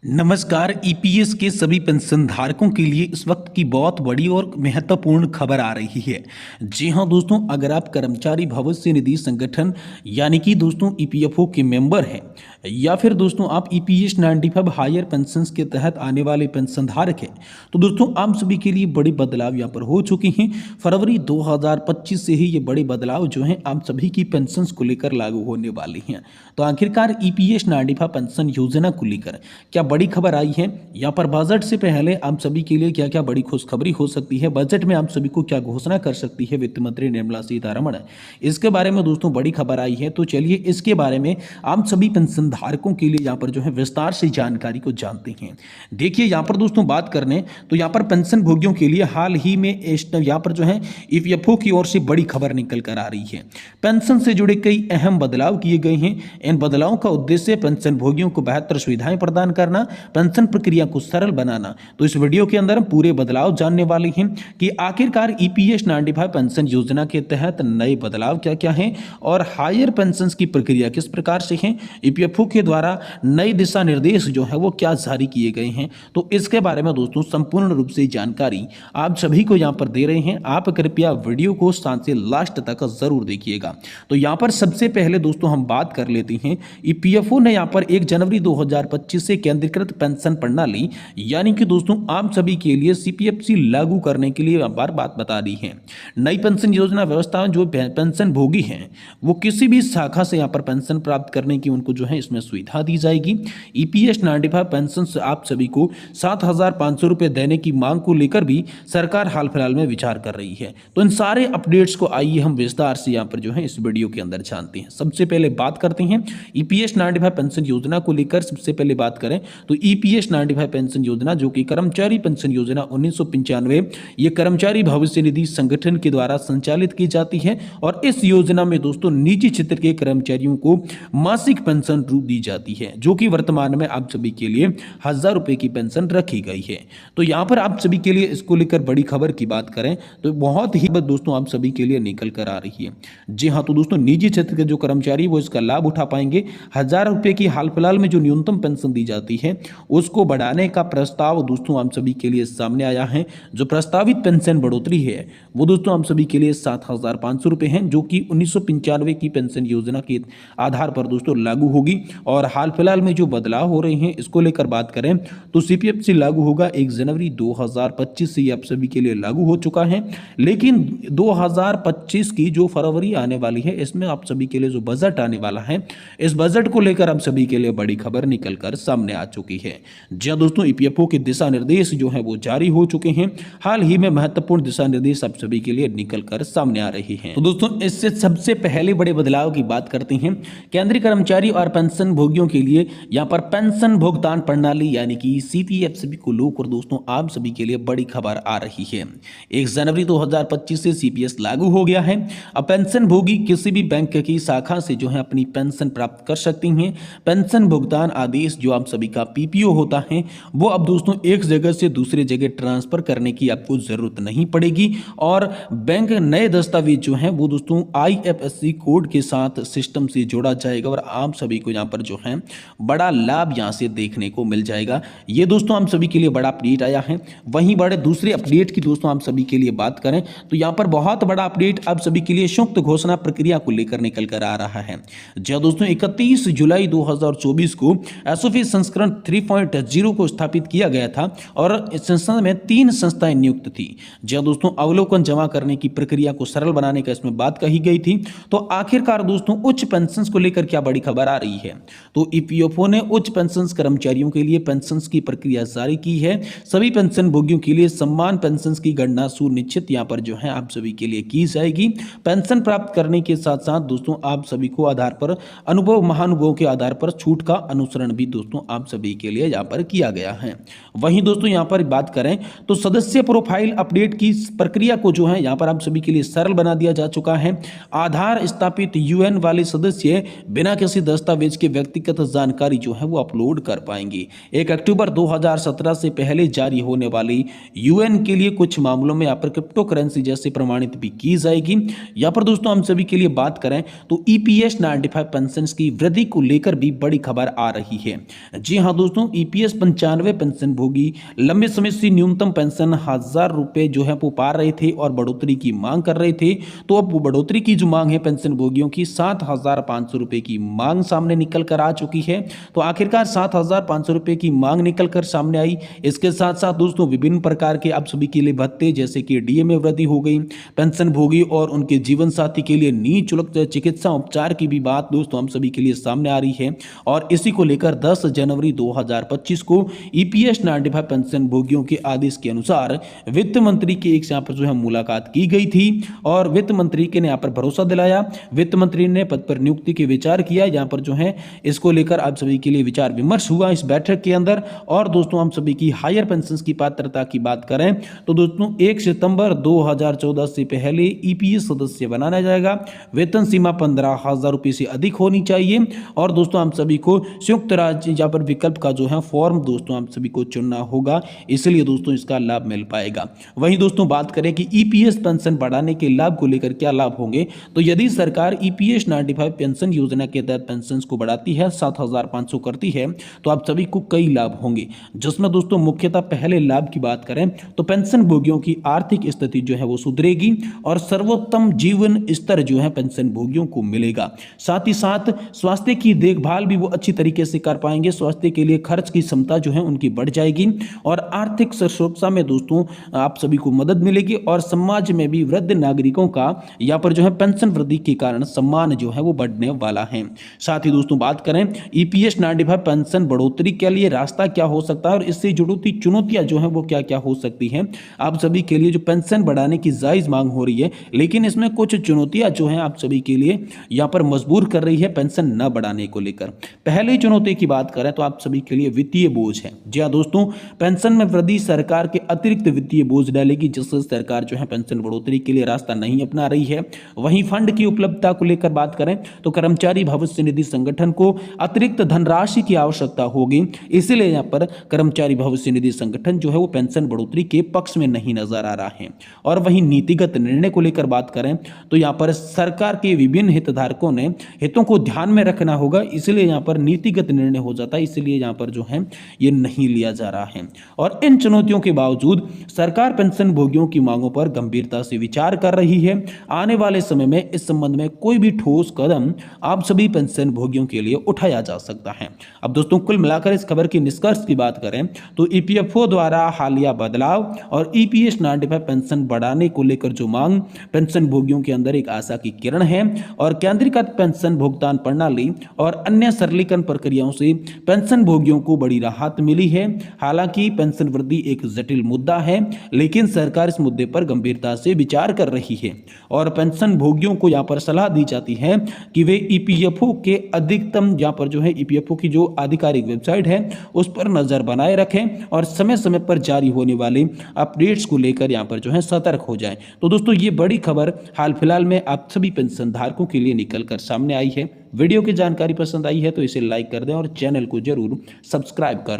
नमस्कार। ईपीएस के सभी पेंशनधारकों के लिए इस वक्त की बहुत बड़ी और महत्वपूर्ण खबर आ रही है। जी हां दोस्तों, अगर आप कर्मचारी भविष्य निधि संगठन यानी कि दोस्तों ईपीएफओ के मेंबर हैं या फिर दोस्तों आप ईपीएस 95 हायर पेंशन्स के तहत आने वाले पेंशनधारक हैं, तो दोस्तों आप सभी के लिए बड़े बदलाव यहां पर हो चुके हैं। फरवरी 2025 से ही ये बड़े बदलाव जो हैं आप सभी की पेंशन्स को लेकर लागू होने वाले हैं। तो आखिरकार ईपीएस 95 पेंशन योजना को लेकर क्या बड़ी खबर आई है। यहाँ पर बजट से पहले आप सभी के लिए क्या क्या बड़ी खुशखबरी हो सकती है, बजट में आप सभी को क्या घोषणा कर सकती है वित्त मंत्री निर्मला सीतारमण, इसके बारे में दोस्तों बड़ी खबर आई है। तो चलिए इसके बारे में आप सभी पेंशन धारकों के लिए यहाँ पर जो है विस्तार से जानकारी को जानते हैं। देखिए यहाँ पर दोस्तों बात करने तो यहाँ पर पेंशन भोगियों के लिए हाल ही में यहाँ पर जो है ईपीएफओ की ओर से बड़ी खबर निकल कर आ रही है। पेंशन से जुड़े कई अहम बदलाव किए गए हैं। इन बदलावों का उद्देश्य पेंशन भोगियों को बेहतर सुविधाएं प्रदान करना, पेंशन प्रक्रिया को सरल बनाना। तो इस वीडियो के अंदर हम पूरे बदलाव जानने वाले हैं कि आखिरकार ईपीएस 95 पेंशन योजना के तहत नए बदलाव क्या क्या हैं और हायर पेंशन की प्रक्रिया किस प्रकार से है, ईपीएफओ के द्वारा नए दिशा निर्देश जो है वो क्या जारी किए गए हैं। तो इसके बारे में दोस्तों संपूर्ण रूप से जानकारी आप सभी को यहां पर दे रहे हैं। आप कृपया वीडियो को स्टार्ट से लास्ट तक जरूर देखिएगा। तो यहां पर सबसे पहले दोस्तों हम बात कर लेते हैं, ईपीएफओ ने यहां पर 1 जनवरी 2025 से केंद्रीकृत पेंशन प्रणाली यानी कि दोस्तों आप सभी के लिए सीपीएफसी लागू करने के लिए बार बात बता दी है। नई पेंशन योजना व्यवस्था जो पेंशन भोगी हैं वो किसी भी शाखा से यहां पर पेंशन प्राप्त करने की उनको जो है इसमें सुविधा दी जाएगी। ईपीएस 95 पेंशन से आप सभी को 7,500 रुपए देने की मांग को लेकर भी सरकार हाल फिलहाल में विचार कर रही है। तो इन सारे अपडेट्स को आइए हम विस्तार से यहां पर जो है इस वीडियो के अंदर जानते हैं। सबसे पहले बात करते हैं ईपीएस 95 पेंशन योजना को लेकर। सबसे पहले बात करें तो ईपीएस 95 पेंशन योजना जो कि कर्मचारी पेंशन योजना 1995 ये कर्मचारी भविष्य निधि संगठन के द्वारा संचालित की जाती है और इस योजना में दोस्तों निजी क्षेत्र के कर्मचारियों को मासिक पेंशन दी जाती है जो कि वर्तमान में आप सभी के लिए 1,000 रुपए की पेंशन रखी गई है। तो यहां पर आप सभी के लिए इसको लेकर बड़ी खबर की बात करें तो बहुत ही दोस्तों आप सभी के लिए निकल कर आ रही है। जी हाँ, तो दोस्तों निजी क्षेत्र के जो कर्मचारी वो इसका लाभ उठा पाएंगे। 1,000 रुपए की हाल फिलहाल में जो न्यूनतम पेंशन दी जाती है उसको बढ़ाने का प्रस्ताव दोस्तों आप सभी के लिए सामने आया है। जो प्रस्तावित पेंशन बढ़ोतरी है वो दोस्तों आप सभी के लिए 7,500 रुपए हैं जो कि 1995 की पेंशन योजना के आधार पर दोस्तों लागू होगी। और हाल फिलहाल में जो बदलाव हो रहे हैं इसको लेकर बात करें तो सीपीएफसी लागू होगा 1 जनवरी 2025 से आप सभी के लिए लागू हो चुका है। लेकिन 2025 की जो फरवरी आने वाली है इसमें आप सभी के लिए जो बजट आने वाला है इस बजट को लेकर आप सभी के लिए बड़ी खबर निकलकर सामने आ चुकी है। जी दोस्तों, ईपीएफओ के दिशा निर्देश जो है वो जारी हो चुके हैं। हाल ही में महत्वपूर्ण दिशा निर्देश आप सभी के लिए निकलकर सामने आ रहे हैं। तो दोस्तों इससे सबसे पहले बड़े बदलाव की बात करते हैं। केंद्रीय कर्मचारी और पेंशन भोगियों के लिए यहाँ पर पेंशन भुगतान प्रणाली यानी कि सीपीएफसी को लेकर दोस्तों आप सभी के लिए बड़ी खबर आ रही है। 1 जनवरी 2025 से सीपीएस लागू हो गया है। अब पेंशन भोगी किसी भी बैंक की शाखा से जो है अपनी पेंशन प्राप्त कर सकती हैं। पेंशन भुगतान आदेश जो आप सभी का पीपीओ होता है वो अब दोस्तों एक जगह से दूसरी जगह ट्रांसफर करने की आपको जरूरत नहीं पड़ेगी और बैंक नए दस्तावेज जो हैं वो दोस्तों आईएफएससी कोड के साथ सिस्टम से जोड़ा जाएगा और आप सभी को यहाँ पर जो है बड़ा लाभ यहाँ से देखने को मिल जाएगा। ये दोस्तों आप सभी के लिए बड़ा अपडेट आया है। वहीं बड़े दूसरे अपडेट की दोस्तों आप सभी के लिए बात करें तो यहाँ पर बहुत बड़ा अपडेट आप सभी के लिए संयुक्त घोषणा प्रक्रिया को लेकर निकल कर आ रहा है। जहाँ दोस्तों 31 जुलाई 2024 को एसओपी संस्करण 3.0 को स्थापित किया गया था और इस संस्था में 3 संस्थाएं नियुक्त थी। जहाँ दोस्तों अवलोकन जमा करने की प्रक्रिया को सरल बनाने का इसमें बात कही गई थी। तो आखिरकार दोस्तों उच्च पेंशन को लेकर क्या बड़ी खबर आ रही है। तो ईपीएफओ ने उच्च पेंशन कर्मचारियों के लिए पेंशन की प्रक्रिया जारी की है। सभी पेंशन भोगियों के लिए समान पेंशन की गणना सुनिश्चित यहाँ पर जो है आप सभी के लिए की जाएगी। पेंशन प्राप्त करने के साथ साथ दोस्तों आप सभी को आधार पर अनुभव महानुभव के आधार पर छूट का अनुसरण भी दोस्तों आप सभी के लिए यहाँ पर किया गया है। वहीं दोस्तों यहाँ पर बात करें तो सदस्य प्रोफाइल अपडेट की प्रक्रिया को जो है यहाँ पर आप सभी के लिए सरल बना दिया जा चुका है। आधार स्थापित यूएन वाले सदस्य बिना किसी दस्तावेज के व्यक्तिगत जानकारी जो है वो अपलोड कर पाएंगे। 1 अक्टूबर 2017 से पहले जारी होने वाली यूएन के लिए कुछ मामलों में यहाँ पर क्रिप्टो करेंसी जैसे प्रमाणित भी की जाएगी। यहाँ पर दोस्तों हम सभी के लिए बात करें तो ईपीएस 95 पेंशन की वृद्धि को लेकर भी बड़ी खबर आ रही है। जी हाँ दोस्तों ईपीएस 95 पेंशन भोगी लंबे समय से न्यूनतम पेंशन 1000 रुपए जो है वो पा रहे थे और बढ़ोतरी की मांग कर रहे थे। तो अब वो बढ़ोतरी की जो मांग है पेंशन भोगियों की 7500 रुपए की मांग सामने निकल कर आ चुकी है। तो आखिरकार 7500 रुपए की मांग निकल कर सामने आई। इसके साथ साथ दोस्तों विभिन्न प्रकार के आप सभी के लिए भत्ते जैसे कि डीए में वृद्धि हो गई, पेंशन भोगी और उनके जीवन साथी के लिए निःशुल्क चिकित्सा उपचार की भी बात दोस्तों हम सभी के लिए सामने आ रही है। और इसी को लेकर 10 जनवरी 2025 को ईपीएस 95 पेंशन भोगियों के आदेश के अनुसार वित्त मंत्री की एक यहाँ पर जो है मुलाकात की गई थी और वित्त मंत्री के ने यहाँ पर भरोसा दिलाया। वित्त मंत्री ने पद पर नियुक्ति के विचार किया, यहाँ पर जो है इसको लेकर आप सभी के लिए विचार विमर्श हुआ इस बैठक के अंदर। और दोस्तों हम सभी की हायर पेंशन की पात्रता की बात करें तो दोस्तों 1 सितंबर 2014 से पहले ईपीएस सदस्य बनाया जाएगा। वेतन सीमा 15,000 रुपए से अधिक होनी चाहिए और दोस्तों हम सभी को संयुक्त राज्य यहाँ पर विकल्प का जो है फॉर्म दोस्तों हम सभी को चुनना होगा, इसलिए दोस्तों इसका लाभ मिल पाएगा। वहीं दोस्तों बात करें कि ईपीएस पेंशन बढ़ाने के लाभ को लेकर क्या लाभ होंगे, तो यदि सरकार ईपीएस 95 पेंशन योजना के तहत पेंशन को बढ़ाती है 7500 करती है तो आप सभी को कई लाभ होंगे, जिसमें दोस्तों मुख्यतः पहले लाभ की बात करें तो पेंशन भोगियों की आर्थिक स्थिति जो है वो सुधरेगी और सर्वोत्तम जीवन स्तर जो है पेंशन भोगियों को मिलेगा। साथ ही साथ स्वास्थ्य की देखभाल भी वो अच्छी तरीके से कर पाएंगे, स्वास्थ्य के लिए खर्च की क्षमता जो है उनकी बढ़ जाएगी और आर्थिक सुरक्षा में दोस्तों आप सभी को मदद मिलेगी और समाज में भी वृद्ध नागरिकों का यहाँ पर जो है पेंशन वृद्धि के कारण सम्मान जो है वो बढ़ने वाला है। साथ ही दोस्तों बात करें ईपीएस 95 पेंशन बढ़ोतरी के लिए रास्ता क्या हो सकता है और इससे जुड़ी चुनौतियां जो है वो क्या क्या हो सकती हैं। आप सभी के लिए जो पेंशन बढ़ाने की जायज मांग हो रही है, लेकिन इसमें कुछ चुनौतियां जो हैं आप सभी के लिए यहाँ पर मजबूर कर रही है पेंशन न बढ़ाने को लेकर। पहली चुनौती की बात करें तो आप सभी के लिए वित्तीय बोझ है। जी हाँ दोस्तों, पेंशन में वृद्धि सरकार के अतिरिक्त वित्तीय बोझ डालेगी, जिससे सरकार जो है पेंशन बढ़ोतरी के लिए रास्ता नहीं अपना रही है। वहीं फंड की उपलब्धता को लेकर बात करें तो कर्मचारी भविष्य निधि संगठन को अतिरिक्त धनराशि की आवश्यकता होगी, इसलिए यहाँ पर कर्मचारी भविष्य निधि संगठन जो है वो पेंशन बढ़ोतरी के पक्ष में नहीं नजर आ रहा है। और वहीं नीतिगत निर्णय को लेकर बात करें तो यहाँ पर सरकार के विभिन्न हितधारकों ने हितों को ध्यान में रखना होगा, इसलिए यहाँ पर नीतिगत निर्णय हो जाता है, इसलिए यहाँ पर जो है ये नहीं लिया जा रहा है। और इन चुनौतियों के बावजूद सरकार पेंशन भोगियों की मांगों पर गंभीरता से विचार कर रही है। आने वाले समय में इस संबंध में कोई भी ठोस कदम आप सभी पेंशन भोगियों के लिए उठाया जा सकता है। अब दोस्तों कुल मिलाकर इस खबर की निष्कर्ष की बात करें तो ईपीएफओ द्वारा हालिया बदलाव और ईपीएस 95 पेंशन बढ़ाने को लेकर जो मांग पेंशन भोगियों के अंदर एक आशा की किरण है और केंद्रीकृत पेंशन भुगतान प्रणाली और अन्य सरलीकरण प्रक्रियाओं से पेंशन भोगियों को बड़ी राहत मिली है। हालांकि पेंशन वृद्धि एक जटिल मुद्दा है, लेकिन सरकार इस मुद्दे पर गंभीरता से विचार कर रही है और पेंशन भोगियों को यहाँ पर सलाह दी जाती है कि वे ईपीएफओ के अधिकतम यहाँ पर जो है ईपीएफओ की जो आधिकारिक वेबसाइट है उस पर नजर बनाए रखें और समय समय पर जारी होने वाले अपडेट्स को लेकर यहाँ पर जो है सतर्क हो जाएं। तो दोस्तों ये बड़ी खबर हाल फिलहाल में आप सभी पेंशन धारकों के लिए निकल कर सामने आई है। वीडियो की जानकारी पसंद आई है तो इसे लाइक कर दें और चैनल को जरूर सब्सक्राइब कर